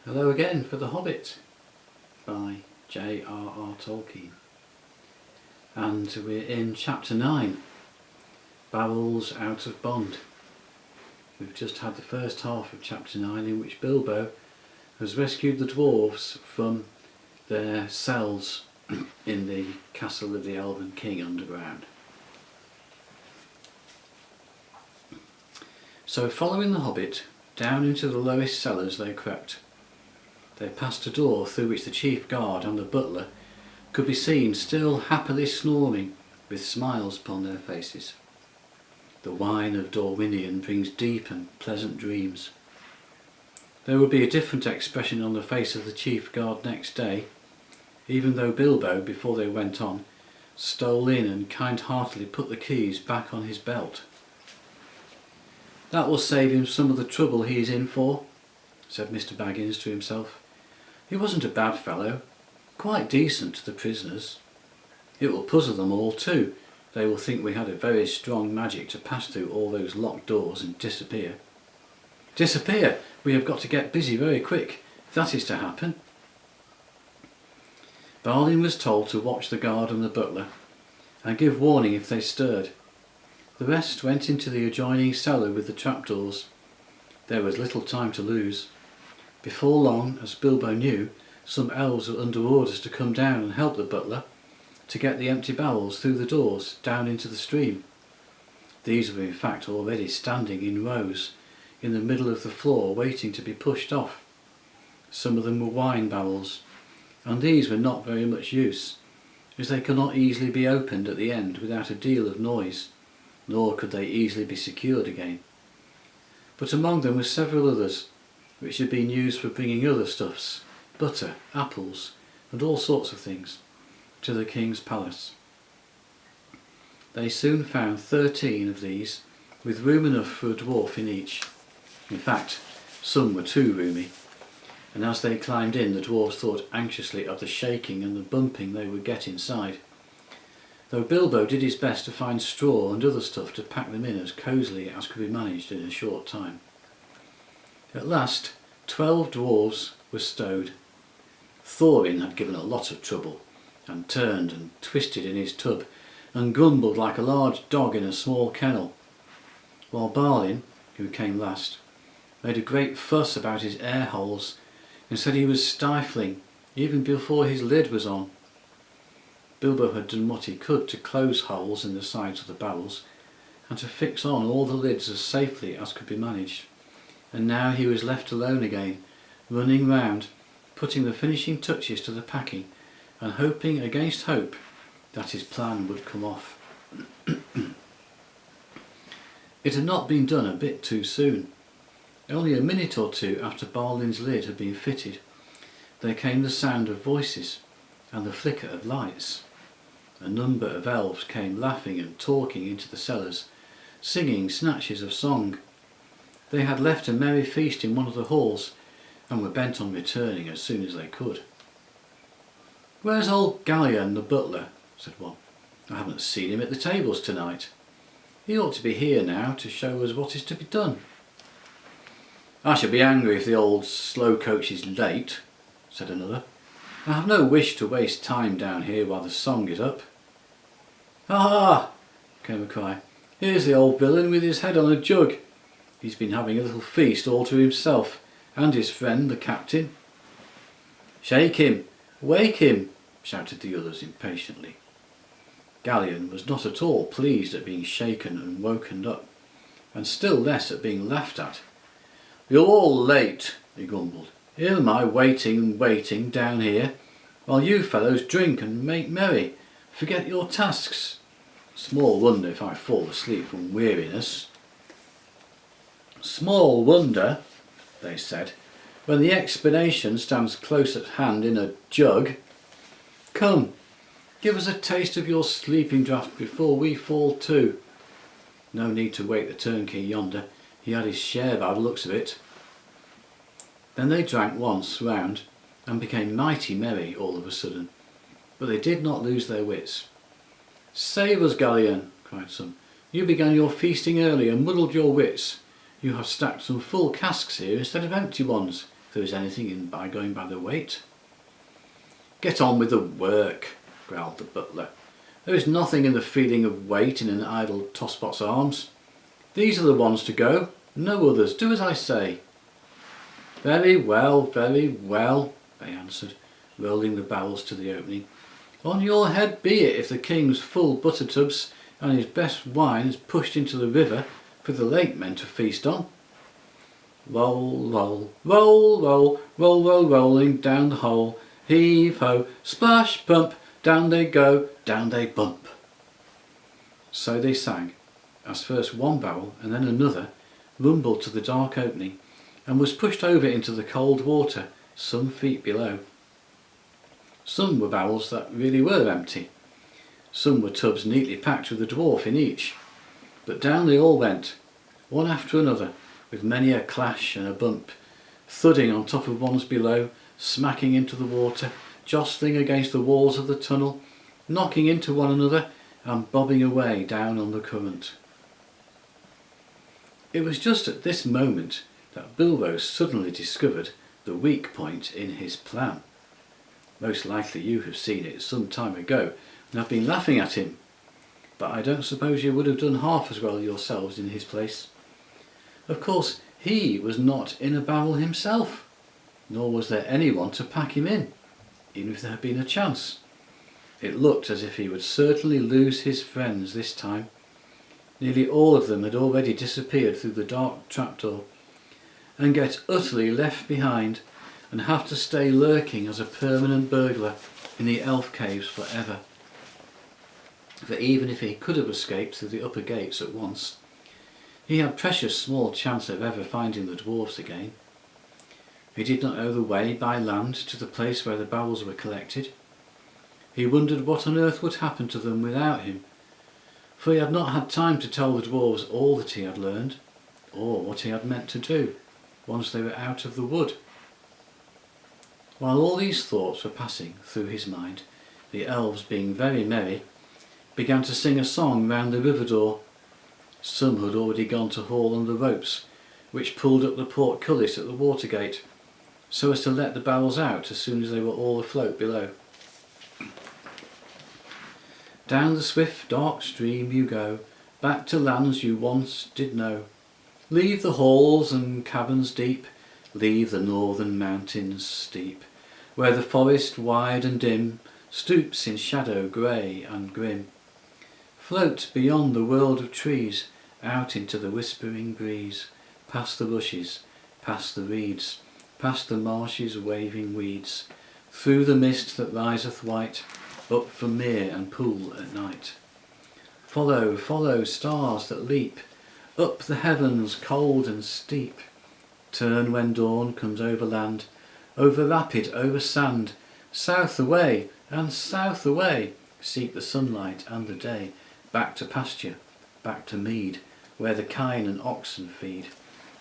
Hello again for The Hobbit by JRR Tolkien, and we're in chapter 9, Barrels Out of Bond. We've just had the first half of chapter 9 in which Bilbo has rescued the dwarves from their cells in the castle of the Elven King underground. So following the Hobbit, down into the lowest cellars they crept. They passed a door through which the chief guard and the butler could be seen still happily snoring with smiles upon their faces. The wine of Dorwinion brings deep and pleasant dreams. There would be a different expression on the face of the chief guard next day, even though Bilbo, before they went on, stole in and kind-heartedly put the keys back on his belt. "That will save him some of the trouble he is in for," said Mr. Baggins to himself. "He wasn't a bad fellow, quite decent to the prisoners. It will puzzle them all too. They will think we had a very strong magic to pass through all those locked doors and disappear. Disappear! We have got to get busy very quick, if that is to happen." Balin was told to watch the guard and the butler, and give warning if they stirred. The rest went into the adjoining cellar with the trapdoors. There was little time to lose. Before long, as Bilbo knew, some elves were under orders to come down and help the butler to get the empty barrels through the doors down into the stream. These were in fact already standing in rows in the middle of the floor waiting to be pushed off. Some of them were wine barrels, and these were not very much use, as they could not easily be opened at the end without a deal of noise, nor could they easily be secured again. But among them were several others, which had been used for bringing other stuffs, butter, apples, and all sorts of things, to the king's palace. They soon found 13 of these, with room enough for a dwarf in each. In fact, some were too roomy, and as they climbed in, the dwarves thought anxiously of the shaking and the bumping they would get inside, though Bilbo did his best to find straw and other stuff to pack them in as cosily as could be managed in a short time. At last, 12 dwarves were stowed. Thorin had given a lot of trouble, and turned and twisted in his tub, and grumbled like a large dog in a small kennel, while Balin, who came last, made a great fuss about his air holes, and said he was stifling, even before his lid was on. Bilbo had done what he could to close holes in the sides of the barrels, and to fix on all the lids as safely as could be managed. And now he was left alone again, running round, putting the finishing touches to the packing, and hoping against hope that his plan would come off. It had not been done a bit too soon. Only a minute or two after Balin's lid had been fitted, there came the sound of voices and the flicker of lights. A number of elves came laughing and talking into the cellars, singing snatches of song. They had left a merry feast in one of the halls, and were bent on returning as soon as they could. "Where's old Gallion the butler?" said one. "I haven't seen him at the tables tonight. He ought to be here now to show us what is to be done." "I shall be angry if the old slow coach is late," said another. "I have no wish to waste time down here while the song is up." "Ha ha!" came a cry. "Here's the old villain with his head on a jug. He's been having a little feast all to himself, and his friend the captain." "Shake him! Wake him!" shouted the others impatiently. Gallion was not at all pleased at being shaken and woken up, and still less at being laughed at. "You're all late," he grumbled. "Here am I waiting and waiting down here, while you fellows drink and make merry, forget your tasks. Small wonder if I fall asleep from weariness." "Small wonder," they said, "when the explanation stands close at hand in a jug. Come, give us a taste of your sleeping draught before we fall to. No need to wake the turnkey yonder, he had his share by the looks of it." Then they drank once round, and became mighty merry all of a sudden, but they did not lose their wits. "Save us, Gallion," cried some. "You began your feasting early and muddled your wits. You have stacked some full casks here instead of empty ones. if there was anything in by going by the weight. "Get on with the work," growled the butler. "There is nothing in the feeling of weight in an idle tosspot's arms. These are the ones to go, no others. Do as I say." Very well, they answered, rolling the barrels to the opening. "On your head be it if the king's full butter tubs and his best wine is pushed into the river for the late men to feast on. Roll, roll, roll, roll, roll, roll, rolling down the hole. Heave ho, splash, bump, down they go, down they bump." So they sang, as first one barrel and then another rumbled to the dark opening and was pushed over into the cold water some feet below. Some were barrels that really were empty. Some were tubs neatly packed with a dwarf in each. But down they all went, one after another, with many a clash and a bump, thudding on top of ones below, smacking into the water, jostling against the walls of the tunnel, knocking into one another and bobbing away down on the current. It was just at this moment that Bilbo suddenly discovered the weak point in his plan. Most likely you have seen it some time ago and have been laughing at him, but I don't suppose you would have done half as well yourselves in his place. Of course, he was not in a barrel himself, nor was there anyone to pack him in, even if there had been a chance. It looked as if he would certainly lose his friends this time. Nearly all of them had already disappeared through the dark trapdoor, and get utterly left behind and have to stay lurking as a permanent burglar in the elf caves forever. For even if he could have escaped through the upper gates at once, he had precious small chance of ever finding the dwarfs again. He did not know the way by land to the place where the barrels were collected. He wondered what on earth would happen to them without him, for he had not had time to tell the dwarves all that he had learned, or what he had meant to do once they were out of the wood. While all these thoughts were passing through his mind, the elves, being very merry, began to sing a song round the river door. Some had already gone to haul on the ropes which pulled up the portcullis at the water gate, so as to let the barrels out as soon as they were all afloat below. Down the swift dark stream you go, back to lands you once did know. Leave the halls and caverns deep, leave the northern mountains steep, where the forest wide and dim stoops in shadow grey and grim. Float beyond the world of trees, out into the whispering breeze, past the bushes, past the reeds, past the marshes' waving weeds, through the mist that riseth white, up from mere and pool at night. Follow, follow, stars that leap, up the heavens cold and steep. Turn when dawn comes over land, over rapid, over sand, south away and south away, seek the sunlight and the day, back to pasture, back to mead, where the kine and oxen feed,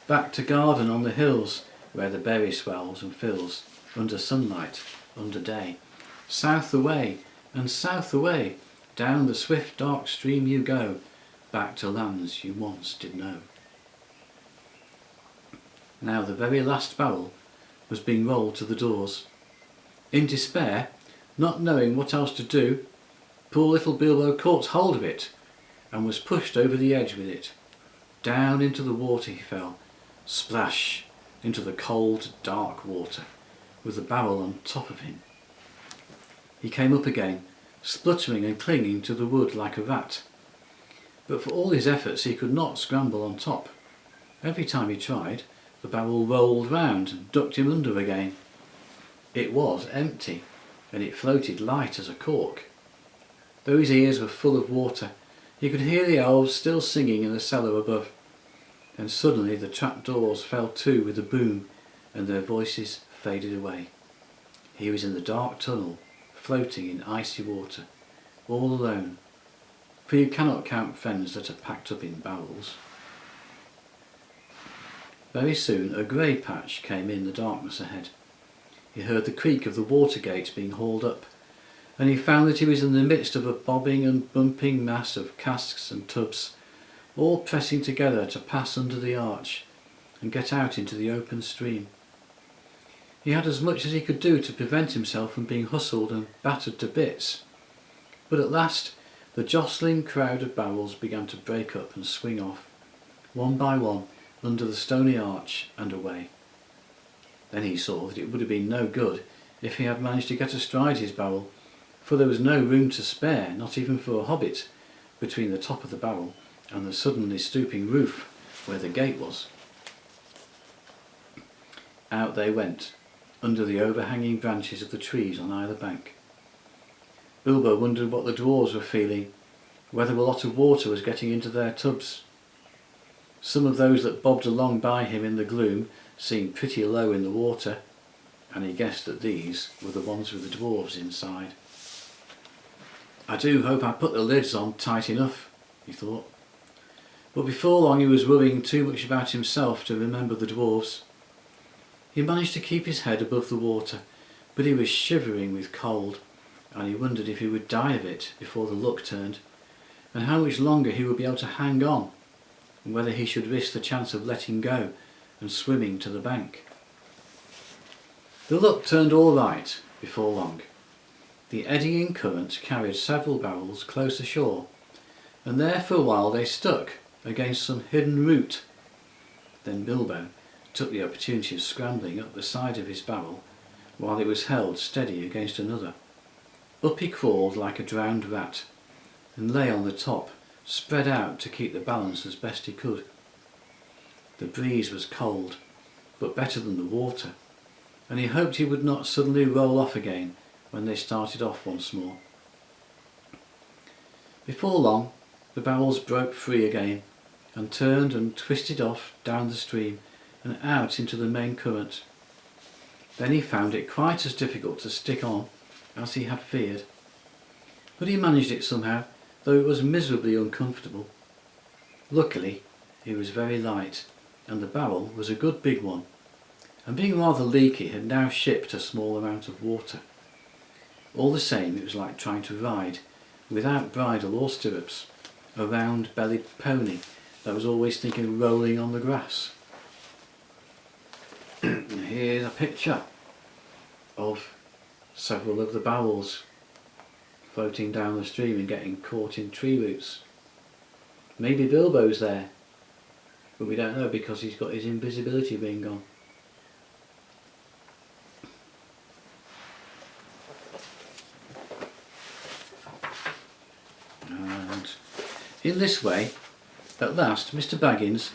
back to garden on the hills, where the berry swells and fills, under sunlight, under day. South away and south away, down the swift dark stream you go, back to lands you once did know. Now the very last barrel was being rolled to the doors. In despair, not knowing what else to do, poor little Bilbo caught hold of it and was pushed over the edge with it. Down into the water he fell, splash, into the cold dark water, with the barrel on top of him. He came up again, spluttering and clinging to the wood like a rat. But for all his efforts he could not scramble on top. Every time he tried, the barrel rolled round and ducked him under again. It was empty, and it floated light as a cork. Though his ears were full of water, he could hear the elves still singing in the cellar above. Then suddenly the trapdoors fell to with a boom, and their voices faded away. He was in the dark tunnel, floating in icy water, all alone, for you cannot count friends that are packed up in barrels. Very soon a grey patch came in the darkness ahead. He heard the creak of the water gate being hauled up, and he found that he was in the midst of a bobbing and bumping mass of casks and tubs, all pressing together to pass under the arch and get out into the open stream. He had as much as he could do to prevent himself from being hustled and battered to bits. But at last the jostling crowd of barrels began to break up and swing off, one by one, under the stony arch and away. Then he saw that it would have been no good if he had managed to get astride his barrel, for there was no room to spare, not even for a hobbit, between the top of the barrel and the suddenly stooping roof where the gate was. Out they went, under the overhanging branches of the trees on either bank. Bilbo wondered what the dwarves were feeling, whether a lot of water was getting into their tubs. Some of those that bobbed along by him in the gloom seemed pretty low in the water, and he guessed that these were the ones with the dwarves inside. "I do hope I put the lids on tight enough," he thought. But before long he was worrying too much about himself to remember the dwarves. He managed to keep his head above the water, but he was shivering with cold, and he wondered if he would die of it before the luck turned, and how much longer he would be able to hang on, and whether he should risk the chance of letting go and swimming to the bank. The luck turned all right before long. The eddying current carried several barrels close ashore, and there for a while they stuck against some hidden root. Then Bilbo took the opportunity of scrambling up the side of his barrel while it was held steady against another. Up he crawled like a drowned rat and lay on the top, spread out to keep the balance as best he could. The breeze was cold, but better than the water, and he hoped he would not suddenly roll off again when they started off once more. Before long the barrels broke free again and turned and twisted off down the stream and out into the main current. Then he found it quite as difficult to stick on as he had feared. But he managed it somehow, though it was miserably uncomfortable. Luckily he was very light, and the barrel was a good big one, and being rather leaky had now shipped a small amount of water. All the same, it was like trying to ride, without bridle or stirrups, a round-bellied pony that was always thinking of rolling on the grass. Here's a picture of several of the barrels floating down the stream and getting caught in tree roots. Maybe Bilbo's there, but we don't know because he's got his invisibility ring on. And in this way, at last Mr. Baggins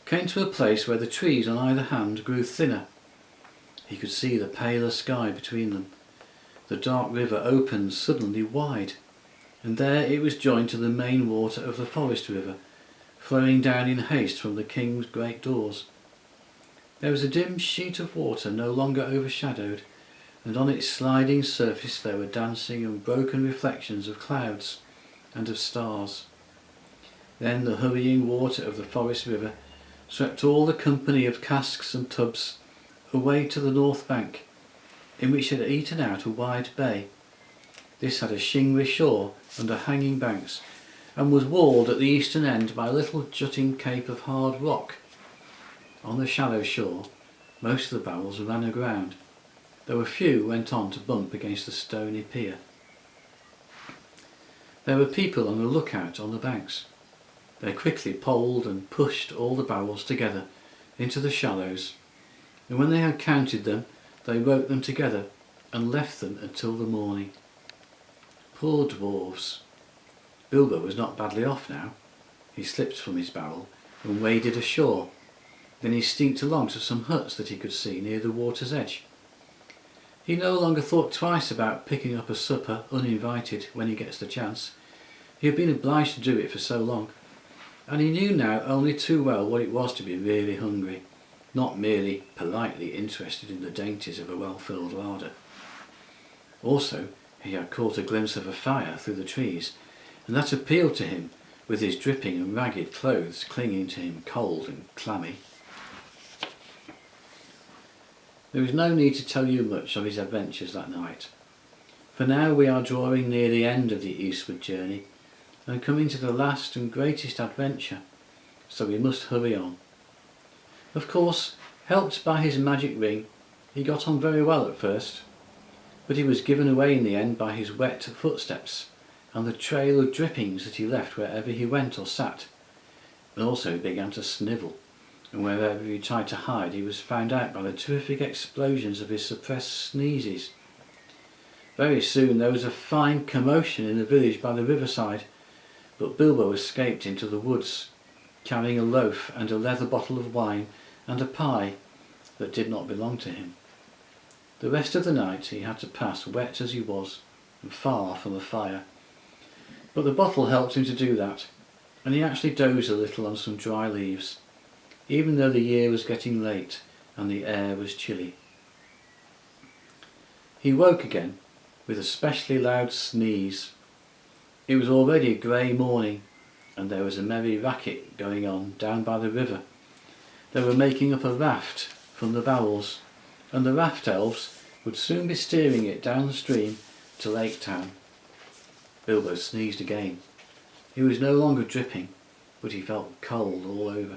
came to a place where the trees on either hand grew thinner. He could see the paler sky between them. The dark river opened suddenly wide, and there it was joined to the main water of the forest river, flowing down in haste from the king's great doors. There was a dim sheet of water no longer overshadowed, and on its sliding surface there were dancing and broken reflections of clouds and of stars. Then the hurrying water of the forest river swept all the company of casks and tubs away to the north bank, in which it had eaten out a wide bay. This had a shingly shore under hanging banks, and was walled at the eastern end by a little jutting cape of hard rock. On the shallow shore most of the barrels ran aground, though a few went on to bump against the stony pier. There were people on the lookout on the banks. They quickly poled and pushed all the barrels together into the shallows, and when they had counted them, they roped them together and left them until the morning. Poor dwarves! Bilbo was not badly off now. He slipped from his barrel and waded ashore. Then he sneaked along to some huts that he could see near the water's edge. He no longer thought twice about picking up a supper uninvited when he gets the chance. He had been obliged to do it for so long, and he knew now only too well what it was to be really hungry, not merely politely interested in the dainties of a well-filled larder. Also, he had caught a glimpse of a fire through the trees, and that appealed to him, with his dripping and ragged clothes clinging to him cold and clammy. There is no need to tell you much of his adventures that night, for now we are drawing near the end of the eastward journey and coming to the last and greatest adventure, so we must hurry on. Of course, helped by his magic ring, He got on very well at first, but he was given away in the end by his wet footsteps and the trail of drippings that he left wherever he went or sat, and also he began to snivel, and wherever he tried to hide he was found out by the terrific explosions of his suppressed sneezes. Very soon there was a fine commotion in the village by the riverside, but Bilbo escaped into the woods, carrying a loaf and a leather bottle of wine and a pie that did not belong to him. The rest of the night he had to pass wet as he was and far from a fire, but the bottle helped him to do that, and he actually dozed a little on some dry leaves, even though the year was getting late and the air was chilly. He woke again with a specially loud sneeze. It was already a grey morning, and there was a merry racket going on down by the river. They were making up a raft from the barrels, and the raft elves would soon be steering it down the stream to Lake Town. Bilbo sneezed again. He was no longer dripping, but he felt cold all over.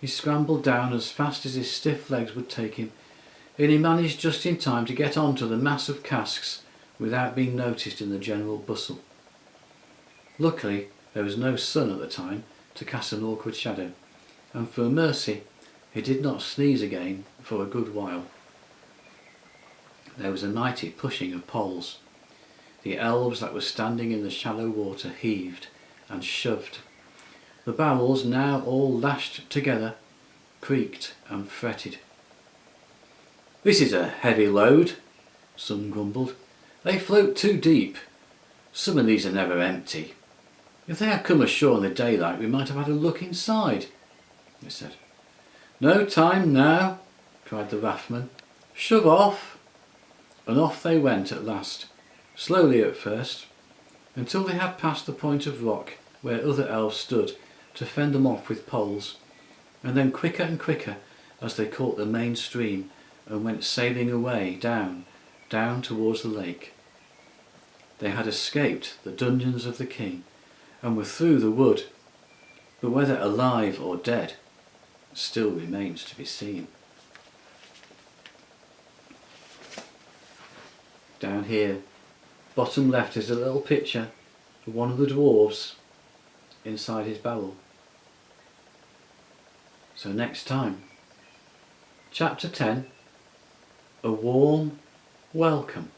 He scrambled down as fast as his stiff legs would take him, and he managed just in time to get onto the mass of casks without being noticed in the general bustle. Luckily, there was no sun at the time to cast an awkward shadow, and for a mercy, he did not sneeze again for a good while. There was a mighty pushing of poles. The elves that were standing in the shallow water heaved and shoved. The barrels, now all lashed together, creaked and fretted. "This is a heavy load," some grumbled. "They float too deep. Some of these are never empty. If they had come ashore in the daylight we might have had a look inside," it said. "No time now," cried the raftman. "Shove off." And off they went at last, slowly at first, until they had passed the point of rock where other elves stood to fend them off with poles, and then quicker and quicker as they caught the main stream and went sailing away down towards the lake. They had escaped the dungeons of the king and were through the wood, but whether alive or dead still remains to be seen. Down here, bottom left, is a little picture of one of the dwarves inside his barrel. So next time, Chapter 10, A Warm Welcome.